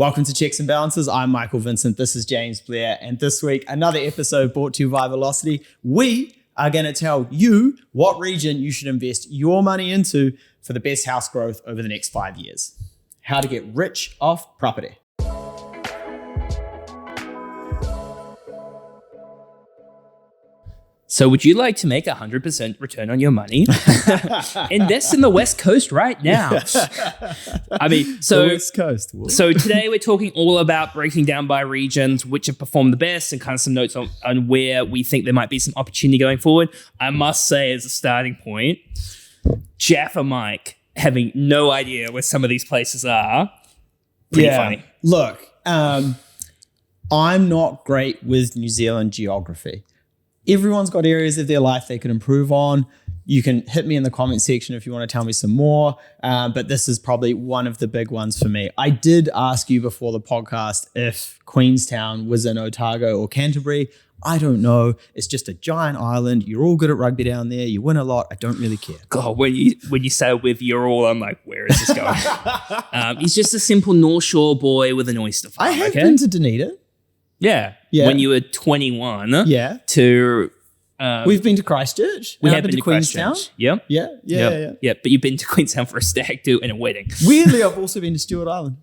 Welcome to Checks and Balances. I'm Michael Vincent. This is James Blair. And this week, another episode brought to you by Valocity. We are going to tell you what region you should invest your money into for the best house growth over the next 5 years. How to get rich off property. So would you like to make 100% return on your money? Invest in the West Coast right now. I mean, so The West Coast. Whoa. So today we're talking all about breaking down by regions, which have performed the best, and kind of some notes on where we think there might be some opportunity going forward. I must say, as a starting point, Jaffa Mike having no idea where some of these places are, pretty funny. Look, I'm not great with New Zealand geography. Everyone's got areas of their life they can improve on. You can hit me in the comment section if you want to tell me some more. But this is probably one of the big ones for me. I did ask you before the podcast if Queenstown was in Otago or Canterbury. I don't know. It's just a giant island. You're all good at rugby down there. You win a lot. I don't really care. God, when you say with you're all, I'm like, where is this going? He's just a simple North Shore boy with an oyster farm. I have been to Dunedin. Yeah. When you were 21. Yeah. To we've been to Christchurch. We have been to Queenstown. Yeah. Yeah. But you've been to Queenstown for a stag do and a wedding. Weirdly, I've also been to Stewart Island.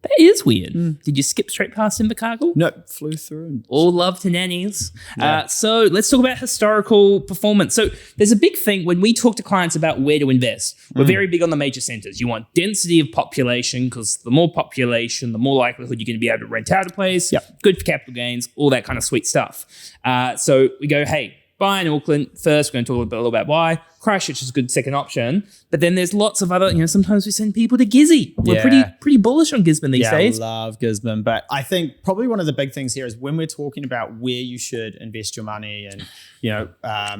That is weird. Did you skip straight past Invercargill? No, flew through. All love to nannies. Yeah. So let's talk about historical performance. So there's a big thing when we talk to clients about where to invest. We're very big on the major centers. You want density of population because the more population, the more likelihood you're going to be able to rent out a place. Yep. Good for capital gains, all that kind of sweet stuff. So we go, hey, buy in Auckland first. We're going to talk a little about why. Christchurch is a good second option. But then there's lots of other, sometimes we send people to Gizzy. We're pretty bullish on Gisborne these days. Yeah, I love Gisborne. But I think probably one of the big things here is when we're talking about where you should invest your money and,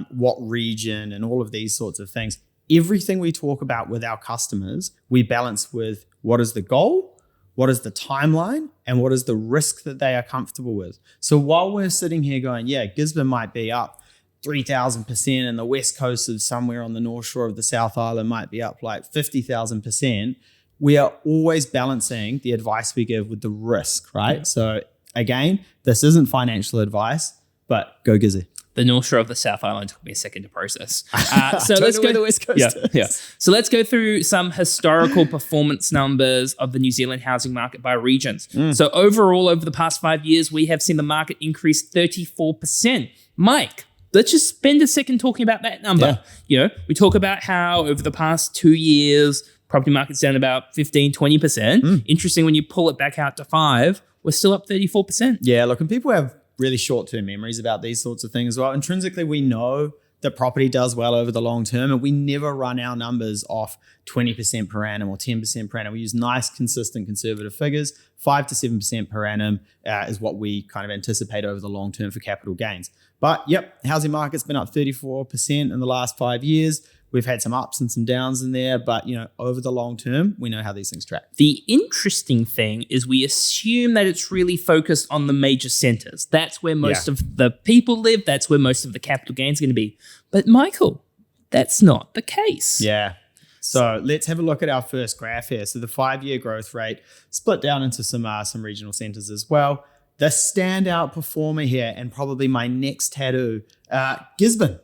what region and all of these sorts of things, everything we talk about with our customers, we balance with what is the goal, what is the timeline, and what is the risk that they are comfortable with. So while we're sitting here going, Gisborne might be up 3,000% and the West Coast of somewhere on the North Shore of the South Island might be up like 50,000%. We are always balancing the advice we give with the risk, right? Yeah. So again, this isn't financial advice, but go Gizzy. The North Shore of the South Island took me a second to process. So let's go to the West Coast. Yeah. So let's go through some historical performance numbers of the New Zealand housing market by regions. So overall, over the past 5 years, we have seen the market increase 34%. Mike, let's just spend a second talking about that number. Yeah. We talk about how over the past 2 years, property market's down about 15, 20%. Interesting, when you pull it back out to 5, we're still up 34%. Yeah, look, and people have really short-term memories about these sorts of things as well. Intrinsically, we know that property does well over the long term, and we never run our numbers off 20% per annum or 10% per annum. We use nice, consistent, conservative figures. 5 to 7% per annum is what we kind of anticipate over the long term for capital gains. But housing market's been up 34% in the last 5 years. We've had some ups and some downs in there, but over the long term, we know how these things track. The interesting thing is we assume that it's really focused on the major centers. That's where most of the people live. That's where most of the capital gains are going to be. But Michael, that's not the case. Yeah. So let's have a look at our first graph here. So the 5-year growth rate split down into some regional centers as well. The standout performer here, and probably my next tattoo, Gisborne.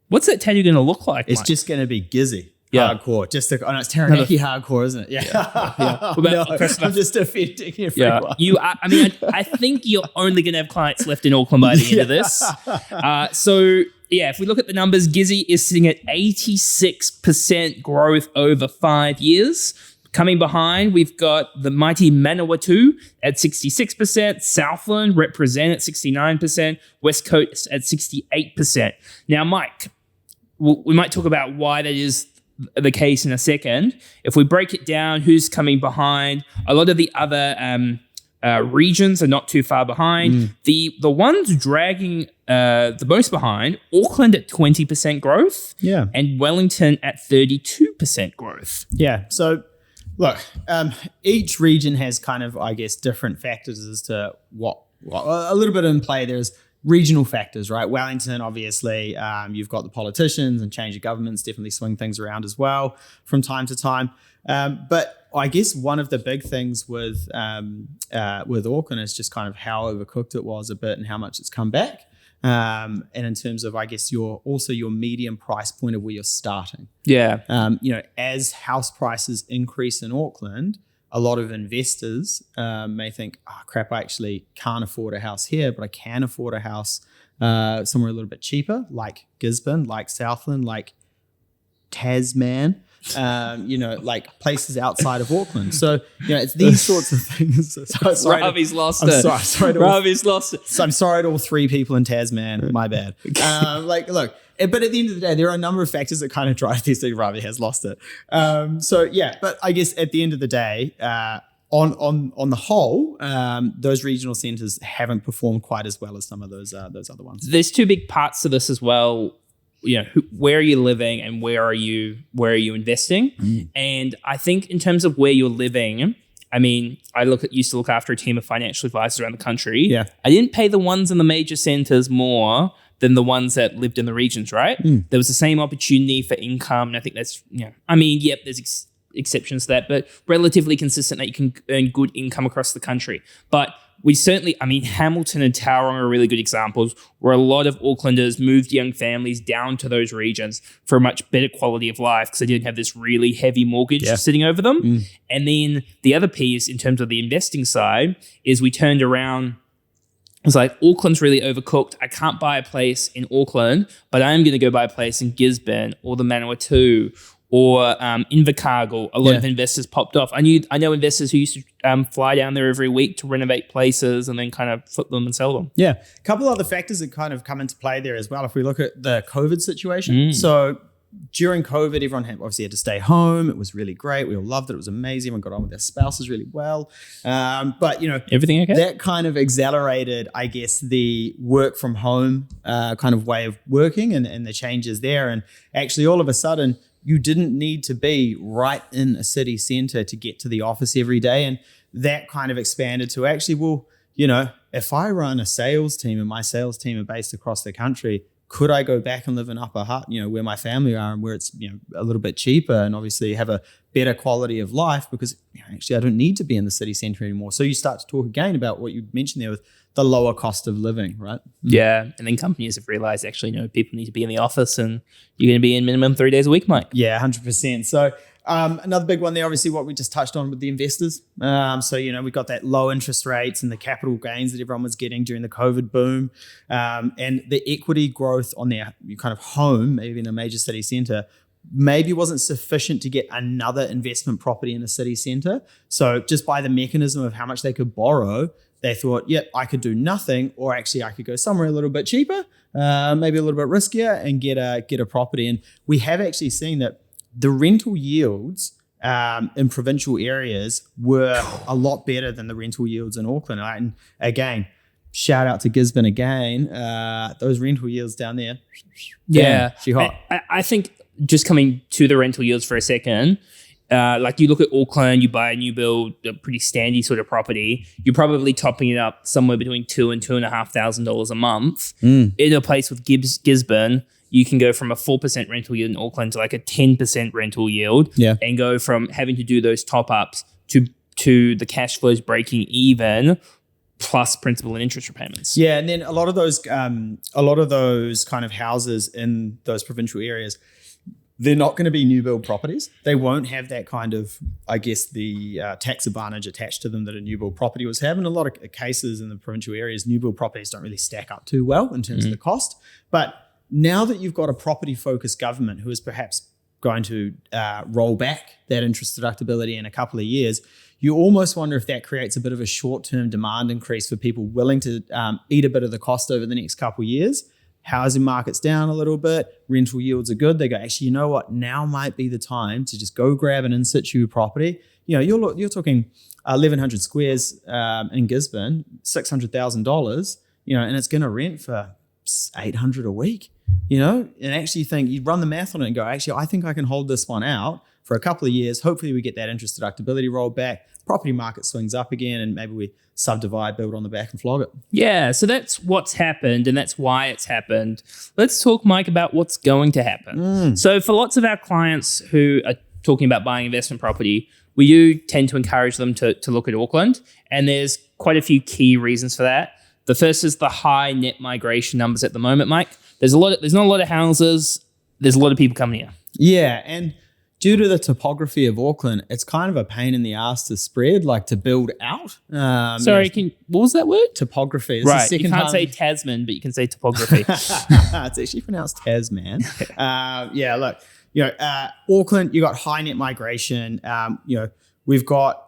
What's that tattoo going to look like, It's Mike? Just going to be Gizzy. Yeah. Hardcore. It's Taranaki hardcore, isn't it? Yeah. I'm just offending everyone. I think you're only going to have clients left in Auckland by the end of this. If we look at the numbers, Gizzy is sitting at 86% growth over 5 years. Coming behind, we've got the mighty Manawatu at 66%, Southland represent at 69%, West Coast at 68%. Now, Mike, we might talk about why that is the case in a second. If we break it down, who's coming behind, a lot of the other regions are not too far behind. The ones dragging the most behind, Auckland at 20% growth, and Wellington at 32% growth. Yeah, so look, each region has kind of, I guess, different factors as to what a little bit in play. There's regional factors, right? Wellington, obviously, you've got the politicians and change of governments definitely swing things around as well from time to time. But I guess one of the big things with Auckland is just kind of how overcooked it was a bit and how much it's come back. And in terms of, I guess, your medium price point of where you're starting. Yeah. As house prices increase in Auckland, a lot of investors may think, oh, crap, I actually can't afford a house here, but I can afford a house somewhere a little bit cheaper, like Gisborne, like Southland, like Tasman, like places outside of Auckland. So, it's these sorts of things. Ravi's lost it. Ravi's lost it. So I'm sorry to all three people in Tasman. My bad. Look, but at the end of the day, there are a number of factors that kind of drive this. Ravi has lost it. But I guess at the end of the day, on the whole, those regional centres haven't performed quite as well as some of those other ones. There's two big parts to this as well. Where are you living and where are you investing? And I think in terms of where you're living, I mean, I used to look after a team of financial advisors around the country. Yeah. I didn't pay the ones in the major centres more than the ones that lived in the regions, right? There was the same opportunity for income. And I think that's, there's exceptions to that, but relatively consistent that you can earn good income across the country. But we certainly, Hamilton and Tauranga are really good examples where a lot of Aucklanders moved young families down to those regions for a much better quality of life because they didn't have this really heavy mortgage sitting over them. And then the other piece in terms of the investing side is we turned around. It's like, Auckland's really overcooked. I can't buy a place in Auckland, but I am going to go buy a place in Gisborne or the Manawatu or Invercargill. A lot of investors popped off. I know investors who used to fly down there every week to renovate places and then kind of flip them and sell them. Yeah. A couple other factors that kind of come into play there as well. If we look at the COVID situation. So during COVID, everyone obviously had to stay home. It was really great. We all loved it. It was amazing. We got on with our spouses really well. But, everything okay? That kind of accelerated, I guess, the work from home kind of way of working and the changes there. And actually all of a sudden, you didn't need to be right in a city centre to get to the office every day. And that kind of expanded to actually, if I run a sales team and my sales team are based across the country, could I go back and live in Upper Hutt, where my family are and where it's, a little bit cheaper and obviously have a better quality of life because actually I don't need to be in the city centre anymore. So you start to talk again about what you mentioned there with the lower cost of living, right? Yeah. And then companies have realized actually, people need to be in the office and you're going to be in minimum 3 days a week, Mike. Yeah, 100%. So another big one there, obviously what we just touched on with the investors. We got that low interest rates and the capital gains that everyone was getting during the COVID boom. And the equity growth on their kind of home, maybe in a major city centre, maybe wasn't sufficient to get another investment property in a city centre. So just by the mechanism of how much they could borrow, they thought, I could do nothing, or actually I could go somewhere a little bit cheaper, maybe a little bit riskier and get a property. And we have actually seen that the rental yields in provincial areas were a lot better than the rental yields in Auckland. And again, shout out to Gisborne again. Those rental yields down there. Yeah. Hot. I think just coming to the rental yields for a second, you look at Auckland, you buy a new build, a pretty standy sort of property, you're probably topping it up somewhere between $2,000 and $2,500 a month. In a place with Gisborne, you can go from a 4% rental yield in Auckland to like a 10% rental yield and go from having to do those top ups to the cash flows breaking even plus principal and interest repayments. Yeah. And then a lot of those kind of houses in those provincial areas, they're not going to be new build properties. They won't have that kind of, I guess, the tax advantage attached to them that a new build property was having. In a lot of cases in the provincial areas, new build properties don't really stack up too well in terms of the cost. But now that you've got a property-focused government who is perhaps going to roll back that interest deductibility in a couple of years, you almost wonder if that creates a bit of a short-term demand increase for people willing to eat a bit of the cost over the next couple of years. Housing market's down a little bit, rental yields are good. They go, actually, you know what? Now might be the time to just go grab an in-situ property. You're talking 1,100 squares in Gisborne, $600,000, and it's going to rent for $800 a week, and actually you run the math on it and go, actually, I think I can hold this one out for a couple of years. Hopefully we get that interest deductibility rolled back. property market swings up again and maybe we subdivide, build on the back and flog it. Yeah, so that's what's happened and that's why it's happened. Let's talk, Mike, about what's going to happen. So for lots of our clients who are talking about buying investment property, we do tend to encourage them to look at Auckland, and there's quite a few key reasons for that. The first is the high net migration numbers at the moment, Mike. There's not a lot of houses. There's a lot of people coming here. Yeah, and due to the topography of Auckland, it's kind of a pain in the ass to spread, like to build out. Sorry, what was that word? Topography. Right, you can't say Tasman, but you can say topography. It's actually pronounced Tasman. Look, Auckland, you got high net migration. We've got,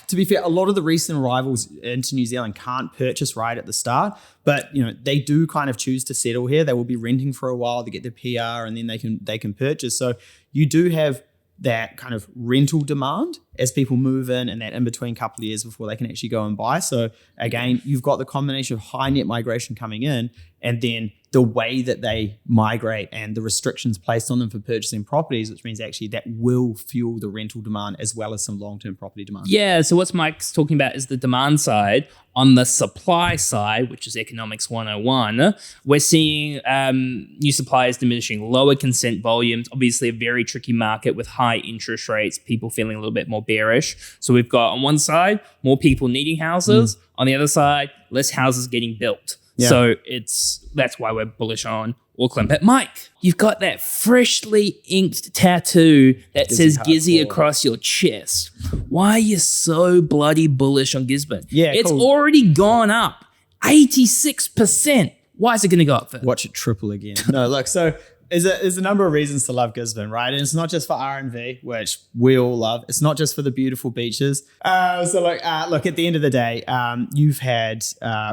to be fair, a lot of the recent arrivals into New Zealand can't purchase right at the start, but they do kind of choose to settle here. They will be renting for a while to get their PR, and then they can purchase. So you do have that kind of rental demand as people move in and that in between couple of years before they can actually go and buy. So again, you've got the combination of high net migration coming in, and then the way that they migrate and the restrictions placed on them for purchasing properties, which means actually that will fuel the rental demand as well as some long-term property demand. Yeah, so what Mike's talking about is the demand side. On the supply side, which is economics 101, we're seeing new suppliers diminishing, lower consent volumes, obviously a very tricky market with high interest rates, people feeling a little bit more bearish. So we've got on one side, more people needing houses. On the other side, less houses getting built. Yeah. So that's why we're bullish on Auckland. But Mike, you've got that freshly inked tattoo that says Gizzy across your chest. Why are you so bloody bullish on Gisborne? Yeah, it's already gone up 86%. Why is it going to go up further? Watch it triple again. No, look, so there's a number of reasons to love Gisborne, right? And it's not just for R&V, which we all love. It's not just for the beautiful beaches. Look, at the end of the day, you've had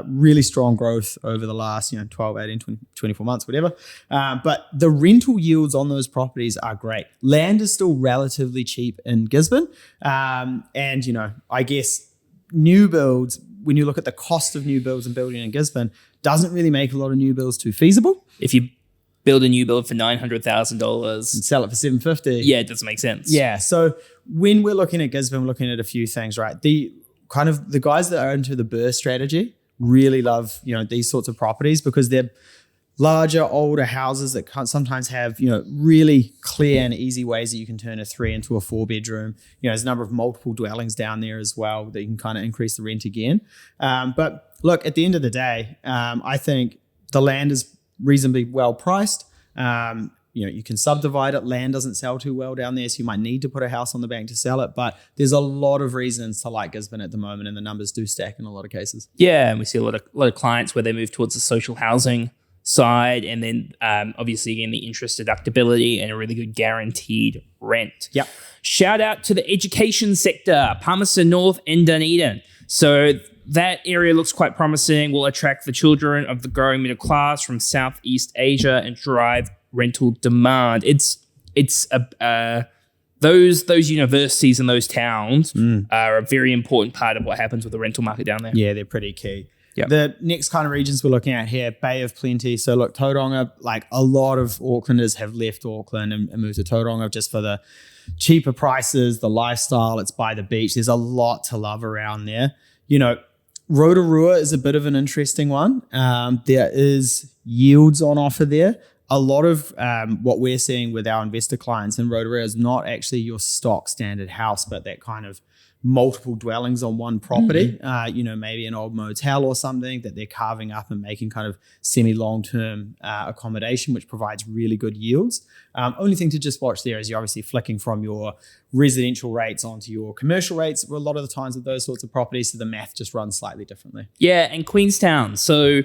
really strong growth over the last 12, 18, 20, 24 months, whatever. But the rental yields on those properties are great. Land is still relatively cheap in Gisborne. I guess new builds, when you look at the cost of new builds and building in Gisborne, doesn't really make a lot of new builds too feasible. If you build a new build for $900,000 and sell it for $750. Yeah, it doesn't make sense. Yeah. So when we're looking at Gisborne, we're looking at a few things, right? The guys that are into the burst strategy really love, these sorts of properties because they're larger, older houses that sometimes have, really clear and easy ways that you can turn a 3 into a 4 bedroom. There's a number of multiple dwellings down there as well that you can kind of increase the rent again. But look, at the end of the day, I think the land is reasonably well priced. You can subdivide it. Land doesn't sell too well down there, so you might need to put a house on the bank to sell it. But there's a lot of reasons to like Gisborne at the moment, and the numbers do stack in a lot of cases. Yeah, and we see a lot of clients where they move towards the social housing side, and then obviously again the interest deductibility and a really good guaranteed rent. Yep. Shout out to the education sector, Palmerston North and Dunedin. So that area looks quite promising, will attract the children of the growing middle class from Southeast Asia and drive rental demand. Those universities and those towns are a very important part of what happens with the rental market down there. Yeah, they're pretty key. Yep. The next kind of regions we're looking at here, Bay of Plenty. So look, Tauranga, like a lot of Aucklanders have left Auckland and moved to Tauranga just for the cheaper prices, the lifestyle, it's by the beach. There's a lot to love around there. Rotorua is a bit of an interesting one. There is yields on offer there. A lot of what we're seeing with our investor clients in Rotorua is not actually your stock standard house, but that kind of multiple dwellings on one property, maybe an old motel or something that they're carving up and making kind of semi-long-term accommodation, which provides really good yields. Only thing to just watch there is you're obviously flicking from your residential rates onto your commercial rates a lot of the times with those sorts of properties, so the math just runs slightly differently. Yeah, and Queenstown. So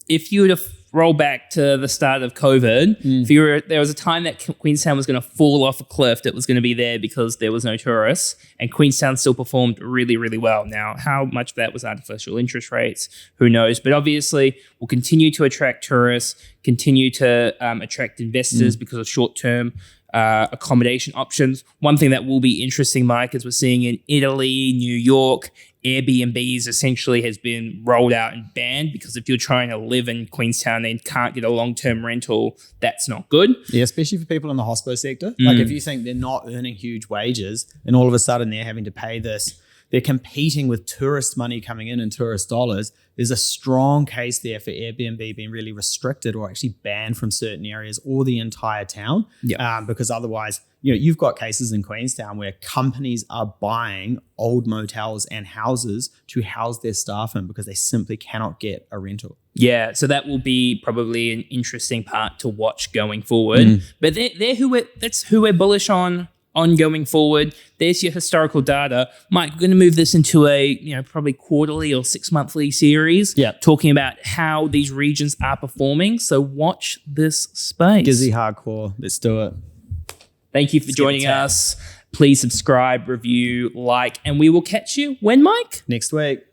if you were to roll back to the start of COVID, there was a time that Queenstown was going to fall off a cliff that was going to be there because there was no tourists, and Queenstown still performed really, really well. Now, how much of that was artificial interest rates, who knows? But obviously, we'll continue to attract tourists, continue to attract investors because of short-term accommodation options. One thing that will be interesting, Mike, is we're seeing in Italy, New York, Airbnbs essentially has been rolled out and banned because if you're trying to live in Queenstown and can't get a long-term rental, that's not good. Yeah, especially for people in the hospo sector. Like if you think they're not earning huge wages and all of a sudden they're having to pay this they're competing with tourist money coming in and tourist dollars. There's a strong case there for Airbnb being really restricted or actually banned from certain areas or the entire town. Because otherwise, you've got cases in Queenstown where companies are buying old motels and houses to house their staff in because they simply cannot get a rental. Yeah, so that will be probably an interesting part to watch going forward. But that's who we're bullish on going forward. There's your historical data. Mike, we're going to move this into a probably quarterly or 6 monthly series, talking about how these regions are performing. So watch this space. Gizzy hardcore. Let's do it. Thank you for joining us. Please subscribe, review, like, and we will catch you when, Mike? Next week.